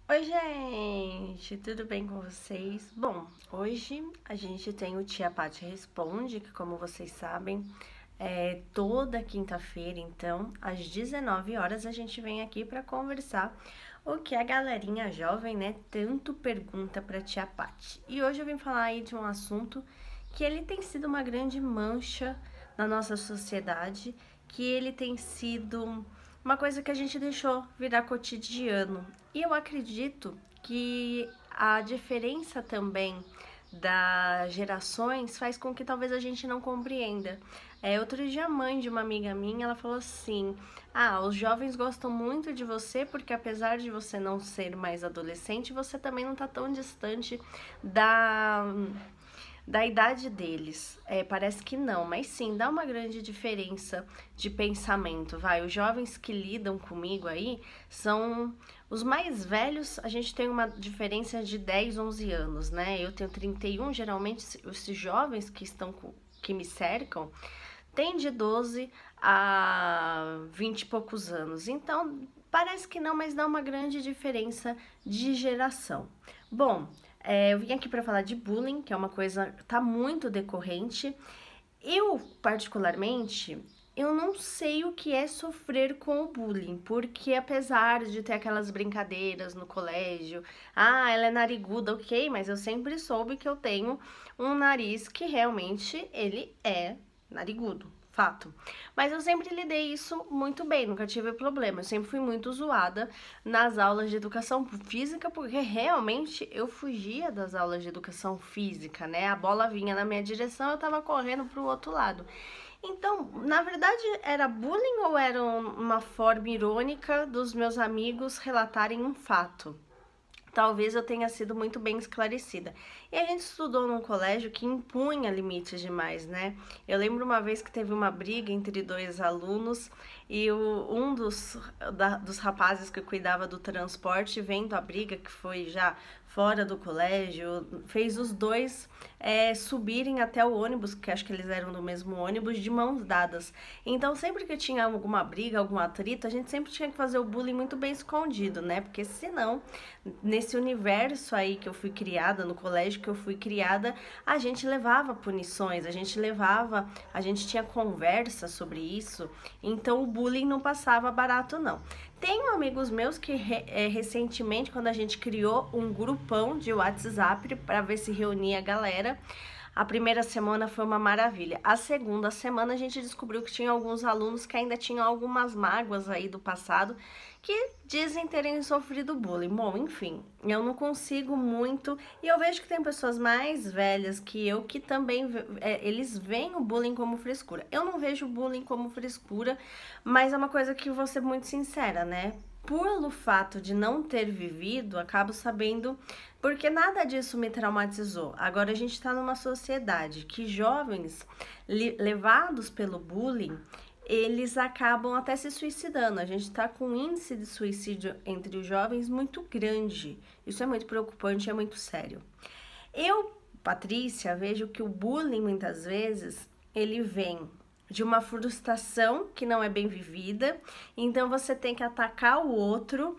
Oi, gente, tudo bem com vocês? Bom, hoje a gente tem o Tia Paty Responde, que como vocês sabem, é toda quinta-feira, então, às 19 horas a gente vem aqui para conversar o que a galerinha jovem, né, tanto pergunta para Tia Paty. E hoje eu vim falar aí de um assunto que ele tem sido uma grande mancha na nossa sociedade, que ele tem sido uma coisa que a gente deixou virar cotidiano. E eu acredito que a diferença também das gerações faz com que talvez a gente não compreenda. Outro dia a mãe de uma amiga minha, ela falou assim: os jovens gostam muito de você porque apesar de você não ser mais adolescente, você também não tá tão distante da idade deles. Parece que não, mas sim, dá uma grande diferença de pensamento, vai. Os jovens que lidam comigo aí são os mais velhos, a gente tem uma diferença de 10, 11 anos, né? Eu tenho 31, geralmente esses jovens que me cercam têm de 12 a 20 e poucos anos. Então, parece que não, mas dá uma grande diferença de geração. Bom, eu vim aqui para falar de bullying, que é uma coisa que tá muito decorrente. Eu, particularmente, eu não sei o que é sofrer com o bullying, porque apesar de ter aquelas brincadeiras no colégio, ela é nariguda, ok, mas eu sempre soube que eu tenho um nariz que realmente ele é narigudo, fato. Mas eu sempre lidei isso muito bem, nunca tive problema. Eu sempre fui muito zoada nas aulas de educação física, porque realmente eu fugia das aulas de educação física, né? A bola vinha na minha direção, eu tava correndo pro outro lado. Então, na verdade, era bullying ou era uma forma irônica dos meus amigos relatarem um fato? Talvez eu tenha sido muito bem esclarecida. E a gente estudou num colégio que impunha limites demais, né? Eu lembro uma vez que teve uma briga entre dois alunos e um dos rapazes que cuidava do transporte, vendo a briga que foi já fora do colégio, fez os dois subirem até o ônibus, que acho que eles eram do mesmo ônibus, de mãos dadas. Então, sempre que tinha alguma briga, algum atrito, a gente sempre tinha que fazer o bullying muito bem escondido, né? Porque senão, nesse universo aí que eu fui criada, no colégio que eu fui criada, a gente levava punições, a gente tinha conversa sobre isso, então o bullying não passava barato, não. Tenho amigos meus que recentemente, quando a gente criou um grupão de WhatsApp para ver se reunia a galera, a primeira semana foi uma maravilha. A segunda semana a gente descobriu que tinha alguns alunos que ainda tinham algumas mágoas aí do passado que dizem terem sofrido bullying. Bom, enfim, eu não consigo muito. E eu vejo que tem pessoas mais velhas que eu que também eles veem o bullying como frescura. Eu não vejo o bullying como frescura, mas é uma coisa que vou ser muito sincera, né? Pelo fato de não ter vivido, acabo sabendo, porque nada disso me traumatizou. Agora a gente está numa sociedade que jovens levados pelo bullying, eles acabam até se suicidando. A gente está com um índice de suicídio entre os jovens muito grande. Isso é muito preocupante, é muito sério. Eu, Patrícia, vejo que o bullying muitas vezes ele vem de uma frustração que não é bem vivida, então você tem que atacar o outro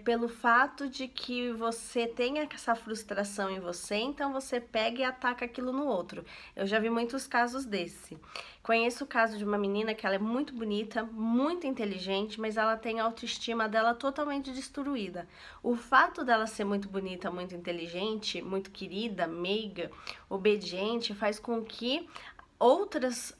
pelo fato de que você tem essa frustração em você, então você pega e ataca aquilo no outro. Eu já vi muitos casos desse. Conheço o caso de uma menina que ela é muito bonita, muito inteligente, mas ela tem a autoestima dela totalmente destruída. O fato dela ser muito bonita, muito inteligente, muito querida, meiga, obediente, faz com que outras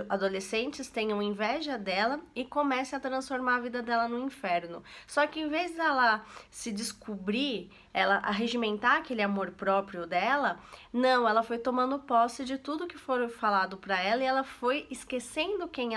adolescentes tenham inveja dela e comecem a transformar a vida dela no inferno. Só que em vez dela se descobrir, ela arregimentar aquele amor próprio dela, não, ela foi tomando posse de tudo que foi falado para ela e ela foi esquecendo quem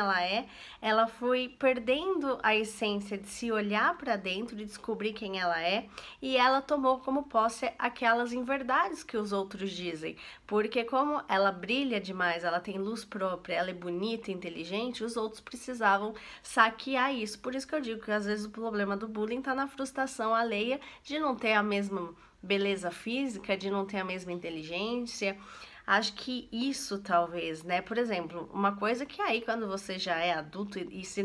ela foi perdendo a essência de se olhar para dentro, de descobrir quem ela é, e ela tomou como posse aquelas inverdades que os outros dizem, porque como ela brilha demais, ela tem luz própria, ela é bonita, inteligente, os outros precisavam saquear isso. Por isso que eu digo que às vezes o problema do bullying tá na frustração alheia de não ter a mesma beleza física, de não ter a mesma inteligência. Acho que isso talvez, né? Por exemplo, uma coisa que aí quando você já é adulto e se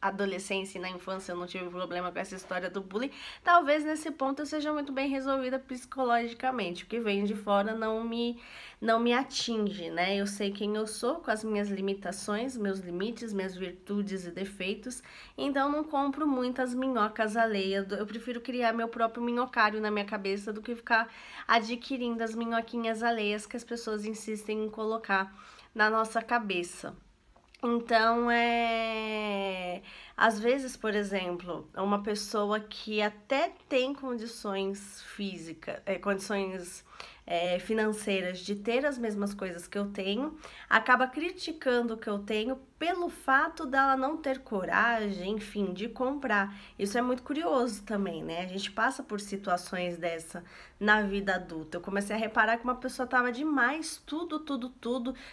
adolescência e na infância eu não tive problema com essa história do bullying, talvez nesse ponto eu seja muito bem resolvida psicologicamente. O que vem de fora não me atinge, né? Eu sei quem eu sou, com as minhas limitações, meus limites, minhas virtudes e defeitos, então não compro muitas minhocas alheias. Eu prefiro criar meu próprio minhocário na minha cabeça do que ficar adquirindo as minhoquinhas alheias que as pessoas insistem em colocar na nossa cabeça. Então, às vezes, por exemplo, uma pessoa que até tem condições físicas, condições financeiras de ter as mesmas coisas que eu tenho, acaba criticando o que eu tenho pelo fato dela não ter coragem, enfim, de comprar. Isso é muito curioso também, né? A gente passa por situações dessa na vida adulta. Eu comecei a reparar que uma pessoa tava demais, tudo.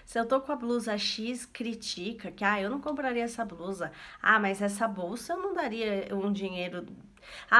Se eu tô com a blusa X, critica que, eu não compraria essa blusa. Mas essa bolsa eu não daria um dinheiro.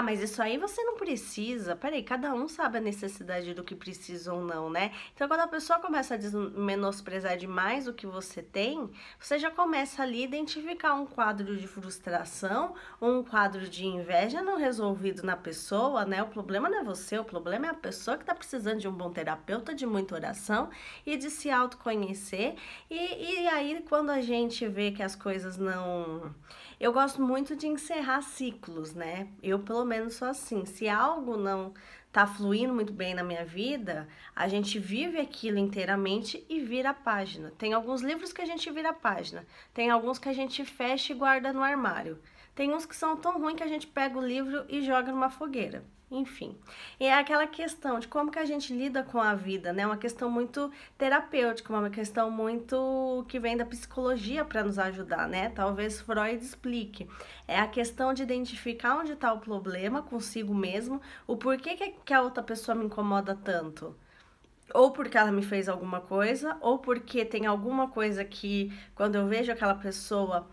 Mas isso aí você não precisa. Peraí, cada um sabe a necessidade do que precisa ou não, né? Então, quando a pessoa começa a menosprezar demais o que você tem, você já começa ali a identificar um quadro de frustração ou um quadro de inveja não resolvido na pessoa, né? O problema não é você, o problema é a pessoa que tá precisando de um bom terapeuta, de muita oração e de se autoconhecer. E aí, quando a gente vê que as coisas não... Eu gosto muito de encerrar ciclos, né? Eu, pelo menos, sou assim. Se algo não tá fluindo muito bem na minha vida, a gente vive aquilo inteiramente e vira a página. Tem alguns livros que a gente vira a página. Tem alguns que a gente fecha e guarda no armário. Tem uns que são tão ruins que a gente pega o livro e joga numa fogueira. Enfim, e é aquela questão de como que a gente lida com a vida, né? Uma questão muito terapêutica, uma questão muito que vem da psicologia para nos ajudar, né? Talvez Freud explique. É a questão de identificar onde está o problema consigo mesmo, o porquê que a outra pessoa me incomoda tanto. Ou porque ela me fez alguma coisa, ou porque tem alguma coisa que, quando eu vejo aquela pessoa,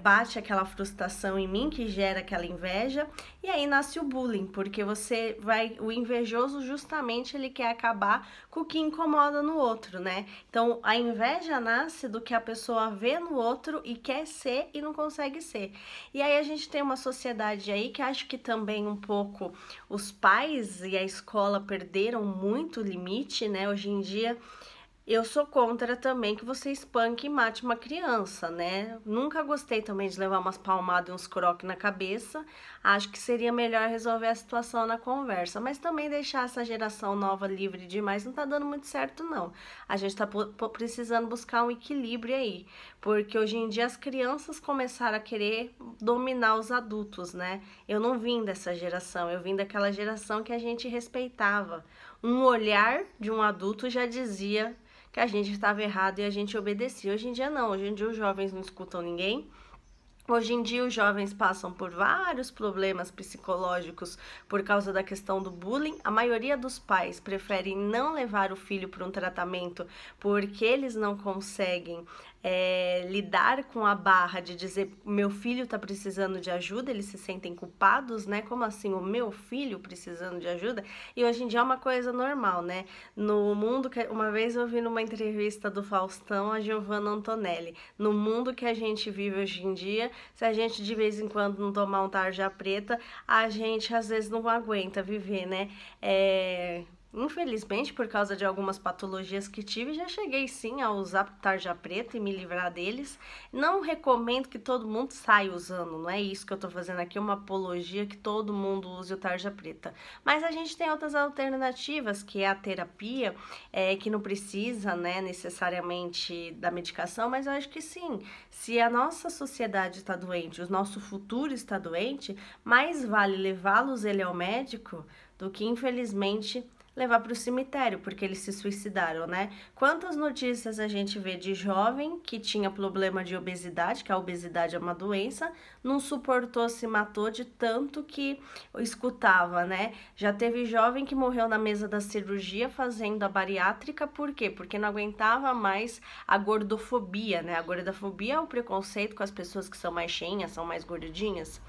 bate aquela frustração em mim, que gera aquela inveja, e aí nasce o bullying, porque o invejoso justamente ele quer acabar com o que incomoda no outro, né? Então, a inveja nasce do que a pessoa vê no outro e quer ser e não consegue ser. E aí a gente tem uma sociedade aí que acho que também um pouco os pais e a escola perderam muito o limite, né? Hoje em dia, eu sou contra também que você espanque e mate uma criança, né? Nunca gostei também de levar umas palmadas e uns croques na cabeça. Acho que seria melhor resolver a situação na conversa. Mas também deixar essa geração nova livre demais não tá dando muito certo, não. A gente tá precisando buscar um equilíbrio aí. Porque hoje em dia as crianças começaram a querer dominar os adultos, né? Eu não vim dessa geração, eu vim daquela geração que a gente respeitava. Um olhar de um adulto já dizia que a gente estava errado e a gente obedecia. Hoje em dia não, hoje em dia os jovens não escutam ninguém. Hoje em dia os jovens passam por vários problemas psicológicos por causa da questão do bullying. A maioria dos pais preferem não levar o filho para um tratamento porque eles não conseguem lidar com a barra de dizer meu filho tá precisando de ajuda, eles se sentem culpados, né? Como assim, o meu filho precisando de ajuda? E hoje em dia é uma coisa normal, né? No mundo que uma vez eu vi numa entrevista do Faustão a Giovanna Antonelli, no mundo que a gente vive hoje em dia, se a gente de vez em quando não tomar um tarja preta, a gente às vezes não aguenta viver, né? Infelizmente, por causa de algumas patologias que tive, já cheguei sim a usar tarja preta e me livrar deles. Não recomendo que todo mundo saia usando, não é isso que eu tô fazendo aqui, uma apologia que todo mundo use o tarja preta. Mas a gente tem outras alternativas, que é a terapia, que não precisa, né, necessariamente da medicação, mas eu acho que sim, se a nossa sociedade está doente, o nosso futuro está doente, mais vale levá-los ele ao médico do que, infelizmente, levar para o cemitério, porque eles se suicidaram, né? Quantas notícias a gente vê de jovem que tinha problema de obesidade, que a obesidade é uma doença, não suportou, se matou de tanto que escutava, né? Já teve jovem que morreu na mesa da cirurgia fazendo a bariátrica, por quê? Porque não aguentava mais a gordofobia, né? A gordofobia é o preconceito com as pessoas que são mais cheinhas, são mais gordinhas.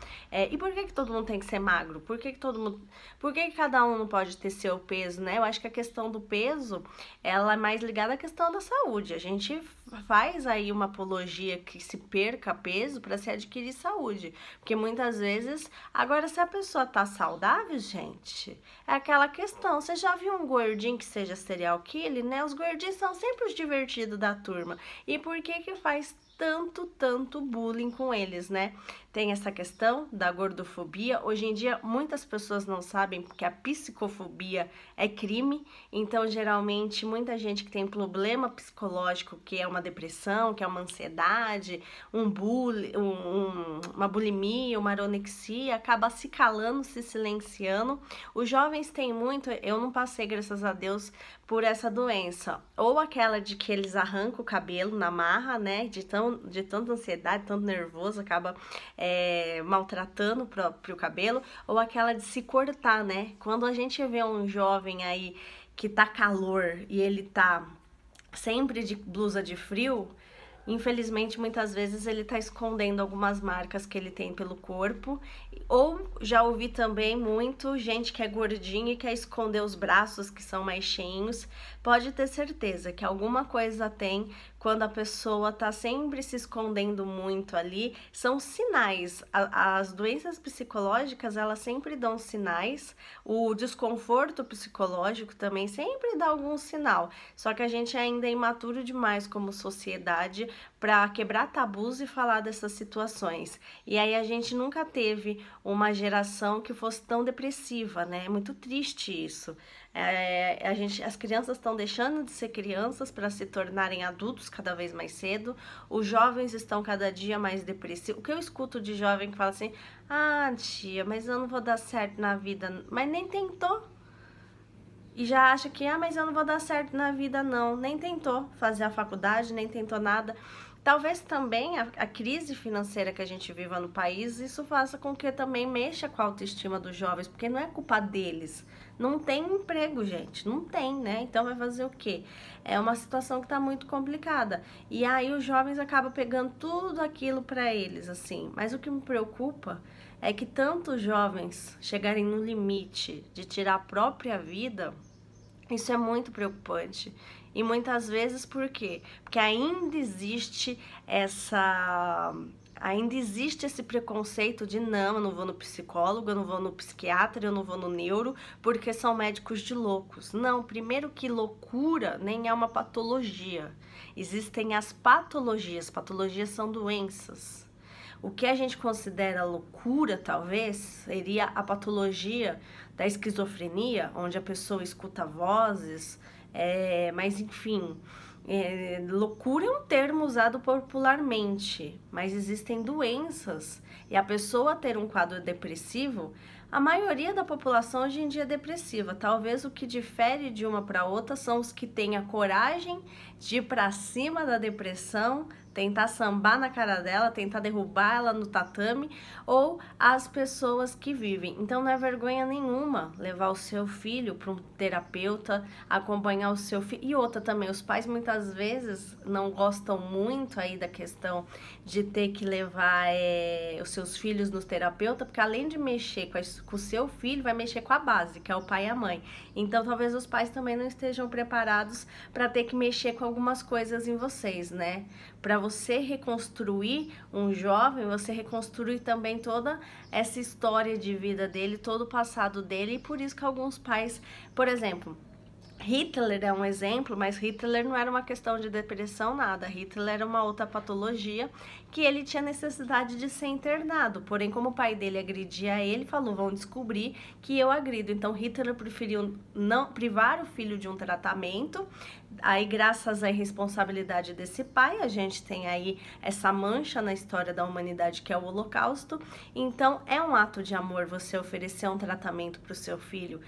E por que todo mundo tem que ser magro? Por que cada um não pode ter seu peso peso, né? Eu acho que a questão do peso, ela é mais ligada à questão da saúde. A gente faz aí uma apologia que se perca peso para se adquirir saúde, porque muitas vezes, agora se a pessoa tá saudável, gente, é aquela questão, você já viu um gordinho que seja serial killer, né? Os gordinhos são sempre os divertidos da turma. E por que que faz tanto bullying com eles, né? Tem essa questão da gordofobia. Hoje em dia, muitas pessoas não sabem que a psicofobia é crime. Então, geralmente, muita gente que tem problema psicológico, que é uma depressão, que é uma ansiedade, um bullying, uma bulimia, uma anorexia, acaba se calando, se silenciando. Os jovens têm muito, eu não passei, graças a Deus, por essa doença. Ou aquela de que eles arrancam o cabelo na marra, né? De tanta ansiedade, tanto nervoso, acaba maltratando o próprio cabelo, ou aquela de se cortar, né? Quando a gente vê um jovem aí que tá calor e ele tá sempre de blusa de frio, infelizmente muitas vezes ele tá escondendo algumas marcas que ele tem pelo corpo. Ou já ouvi também muito gente que é gordinha e quer esconder os braços que são mais cheinhos. Pode ter certeza que alguma coisa tem quando a pessoa tá sempre se escondendo muito ali. São sinais. As doenças psicológicas, elas sempre dão sinais. O desconforto psicológico também sempre dá algum sinal. Só que a gente ainda é imaturo demais como sociedade para quebrar tabus e falar dessas situações. E aí a gente nunca teve uma geração que fosse tão depressiva, né? É muito triste isso. As crianças estão deixando de ser crianças para se tornarem adultos cada vez mais cedo. Os jovens estão cada dia mais depressivos. O que eu escuto de jovem que fala assim: ah, tia, mas eu não vou dar certo na vida. Mas nem tentou. E já acha que, mas eu não vou dar certo na vida, não. Nem tentou fazer a faculdade, nem tentou nada. Talvez também a crise financeira que a gente viva no país, isso faça com que também mexa com a autoestima dos jovens, porque não é culpa deles. Não tem emprego, gente, não tem, né? Então vai fazer o quê? É uma situação que tá muito complicada. E aí os jovens acabam pegando tudo aquilo para eles, assim. Mas o que me preocupa é que tantos jovens chegarem no limite de tirar a própria vida. Isso é muito preocupante. E muitas vezes por quê? Porque ainda existe esse preconceito de não, eu não vou no psicólogo, eu não vou no psiquiatra, eu não vou no neuro, porque são médicos de loucos. Não, primeiro que loucura nem é uma patologia. Existem as patologias. Patologias são doenças. O que a gente considera loucura, talvez, seria a patologia da esquizofrenia, onde a pessoa escuta vozes, mas enfim, loucura é um termo usado popularmente, mas existem doenças, e a pessoa ter um quadro depressivo, a maioria da população hoje em dia é depressiva. Talvez o que difere de uma para outra são os que têm a coragem de ir para cima da depressão, tentar sambar na cara dela, tentar derrubar ela no tatame, ou as pessoas que vivem. Então não é vergonha nenhuma levar o seu filho para um terapeuta, acompanhar o seu filho. E outra também, os pais muitas vezes não gostam muito aí da questão de ter que levar os seus filhos no terapeuta, porque além de mexer com o seu filho, vai mexer com a base, que é o pai e a mãe. Então talvez os pais também não estejam preparados para ter que mexer com algumas coisas em vocês, né? Para você reconstruir um jovem, você reconstruir também toda essa história de vida dele, todo o passado dele, e por isso que alguns pais, por exemplo, Hitler é um exemplo, mas Hitler não era uma questão de depressão, nada. Hitler era uma outra patologia que ele tinha necessidade de ser internado. Porém, como o pai dele agredia ele, falou, vão descobrir que eu agrido. Então, Hitler preferiu não privar o filho de um tratamento. Aí, graças à irresponsabilidade desse pai, a gente tem aí essa mancha na história da humanidade, que é o Holocausto. Então, é um ato de amor você oferecer um tratamento para o seu filho.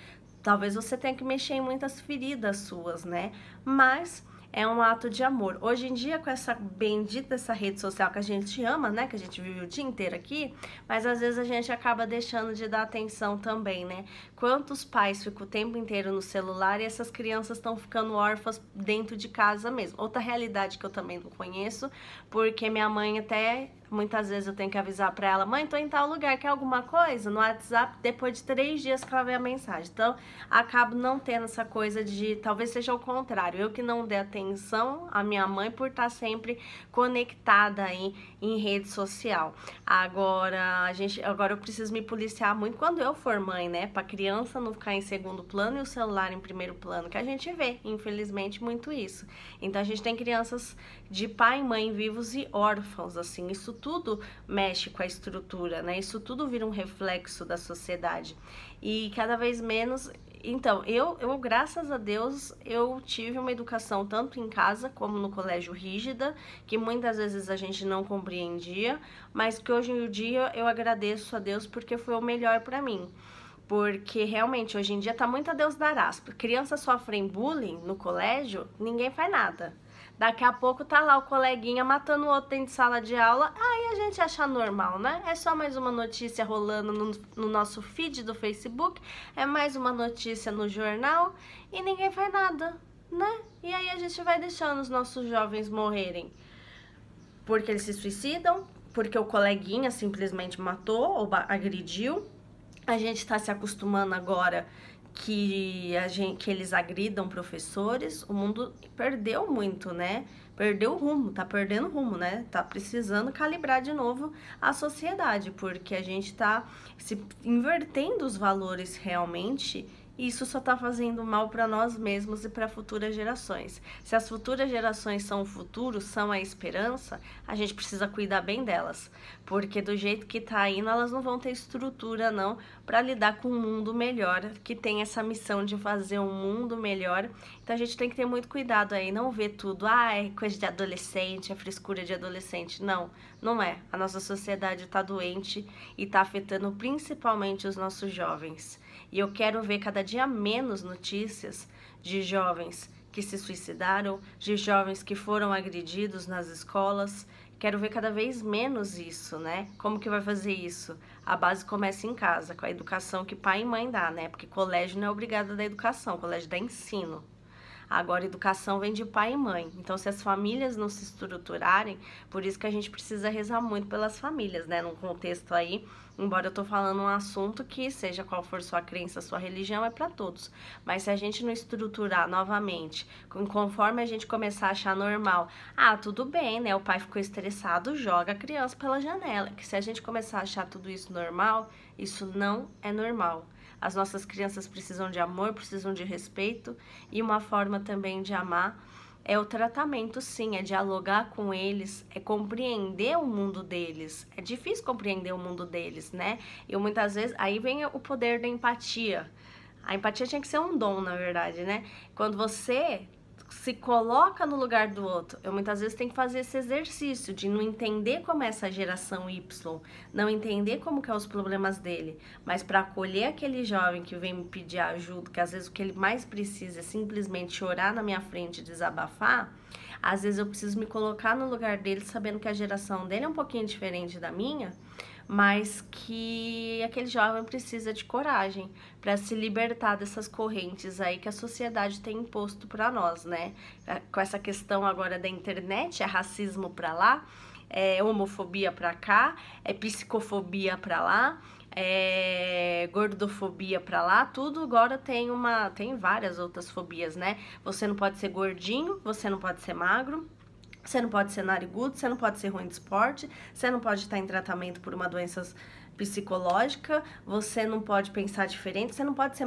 Talvez você tenha que mexer em muitas feridas suas, né? Mas é um ato de amor. Hoje em dia, com essa bendita essa rede social que a gente ama, né? Que a gente vive o dia inteiro aqui, mas às vezes a gente acaba deixando de dar atenção também, né? Quantos pais ficam o tempo inteiro no celular e essas crianças estão ficando órfãs dentro de casa mesmo? Outra realidade que eu também não conheço, porque minha mãe até muitas vezes eu tenho que avisar pra ela, mãe, tô em tal lugar, quer alguma coisa? No WhatsApp, depois de 3 dias que ela vê a mensagem. Então, acabo não tendo essa coisa de, talvez seja o contrário, eu que não dei atenção à minha mãe por estar sempre conectada aí em rede social. Agora, agora eu preciso me policiar muito quando eu for mãe, né? Pra criança não ficar em segundo plano e o celular em primeiro plano, que a gente vê, infelizmente, muito isso. Então, a gente tem crianças de pai e mãe vivos e órfãos, assim, isso tudo mexe com a estrutura, né? Isso tudo vira um reflexo da sociedade. E cada vez menos... Então, eu, graças a Deus, eu tive uma educação tanto em casa como no colégio rígida, que muitas vezes a gente não compreendia, mas que hoje em dia eu agradeço a Deus porque foi o melhor pra mim. Porque realmente hoje em dia tá muito a Deus darás. Crianças sofrem bullying no colégio, ninguém faz nada. Daqui a pouco tá lá o coleguinha matando o outro dentro de sala de aula, aí a gente acha normal, né? É só mais uma notícia rolando no nosso feed do Facebook, é mais uma notícia no jornal e ninguém faz nada, né? E aí a gente vai deixando os nossos jovens morrerem. Porque eles se suicidam, porque o coleguinha simplesmente matou ou agrediu. A gente tá se acostumando agora que eles agridam professores. O mundo perdeu muito, né? Perdeu o rumo, tá perdendo o rumo, né? Tá precisando calibrar de novo a sociedade, porque a gente tá se invertendo os valores realmente. E isso só tá fazendo mal para nós mesmos e para futuras gerações. Se as futuras gerações são o futuro, são a esperança, a gente precisa cuidar bem delas. Porque do jeito que tá indo, elas não vão ter estrutura não para lidar com um mundo melhor, que tem essa missão de fazer um mundo melhor. Então a gente tem que ter muito cuidado aí, não ver tudo, é coisa de adolescente, é frescura de adolescente. Não, não é. A nossa sociedade tá doente e tá afetando principalmente os nossos jovens. E eu quero ver cada dia menos notícias de jovens que se suicidaram, de jovens que foram agredidos nas escolas. Quero ver cada vez menos isso, né? Como que vai fazer isso? A base começa em casa, com a educação que pai e mãe dá, né? Porque colégio não é obrigado a dar educação, colégio dá ensino. Agora, educação vem de pai e mãe. Então, se as famílias não se estruturarem, por isso que a gente precisa rezar muito pelas famílias, né? Num contexto aí, embora eu tô falando um assunto que, seja qual for sua crença, sua religião, é para todos. Mas se a gente não estruturar novamente, conforme a gente começar a achar normal, tudo bem, né? O pai ficou estressado, joga a criança pela janela. Que se a gente começar a achar tudo isso normal, isso não é normal. As nossas crianças precisam de amor, precisam de respeito, e uma forma também de amar é o tratamento, sim, é dialogar com eles, é compreender o mundo deles. É difícil compreender o mundo deles, né? E muitas vezes, aí vem o poder da empatia. A empatia tinha que ser um dom, na verdade, né? Quando você se coloca no lugar do outro, eu muitas vezes tenho que fazer esse exercício de não entender como é essa geração Y, não entender como que é os problemas dele, mas para acolher aquele jovem que vem me pedir ajuda, que às vezes o que ele mais precisa é simplesmente chorar na minha frente e desabafar, às vezes eu preciso me colocar no lugar dele, sabendo que a geração dele é um pouquinho diferente da minha, mas que aquele jovem precisa de coragem para se libertar dessas correntes aí que a sociedade tem imposto para nós, né? Com essa questão agora da internet, é racismo para lá, é homofobia para cá, é psicofobia para lá, é gordofobia para lá, tudo agora tem várias outras fobias, né? Você não pode ser gordinho, você não pode ser magro, você não pode ser narigudo, você não pode ser ruim de esporte, você não pode estar em tratamento por uma doença psicológica, você não pode pensar diferente, você não pode ser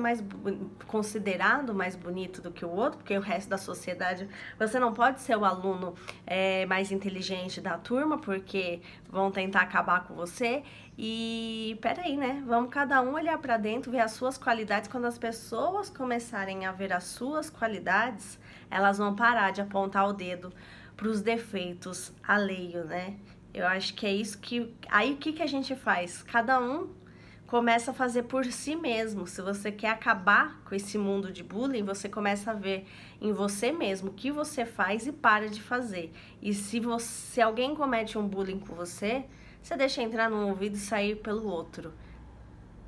considerado mais bonito do que o outro, porque o resto da sociedade, você não pode ser o aluno mais inteligente da turma, porque vão tentar acabar com você. E peraí, né? Vamos cada um olhar para dentro, ver as suas qualidades. Quando as pessoas começarem a ver as suas qualidades, elas vão parar de apontar o dedo para os defeitos alheios, né? Eu acho que é isso que... Aí o que a gente faz? Cada um começa a fazer por si mesmo. Se você quer acabar com esse mundo de bullying, você começa a ver em você mesmo o que você faz e para de fazer. E se alguém comete um bullying com você, você deixa entrar num ouvido e sair pelo outro.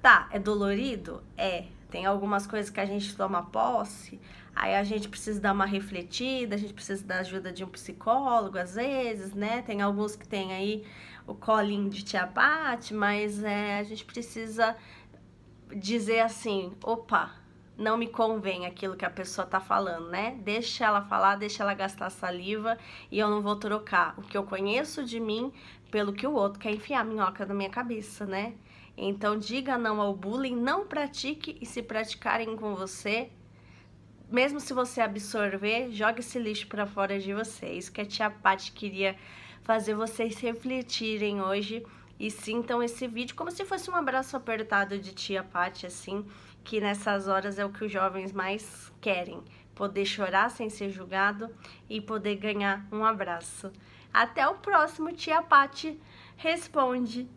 Tá, é dolorido? É. Tem algumas coisas que a gente toma posse, Aí a gente precisa dar uma refletida, a gente precisa da ajuda de um psicólogo, às vezes, né? Tem alguns que tem aí o colinho de tia Paty, mas a gente precisa dizer assim, opa, não me convém aquilo que a pessoa tá falando, né? Deixa ela falar, deixa ela gastar saliva e eu não vou trocar o que eu conheço de mim pelo que o outro quer enfiar minhoca na minha cabeça, né? Então diga não ao bullying, não pratique, e se praticarem com você, mesmo se você absorver, jogue esse lixo pra fora de você. Isso que a tia Paty queria fazer vocês refletirem hoje e sintam esse vídeo como se fosse um abraço apertado de tia Paty, assim, que nessas horas é o que os jovens mais querem, poder chorar sem ser julgado e poder ganhar um abraço. Até o próximo, tia Paty responde.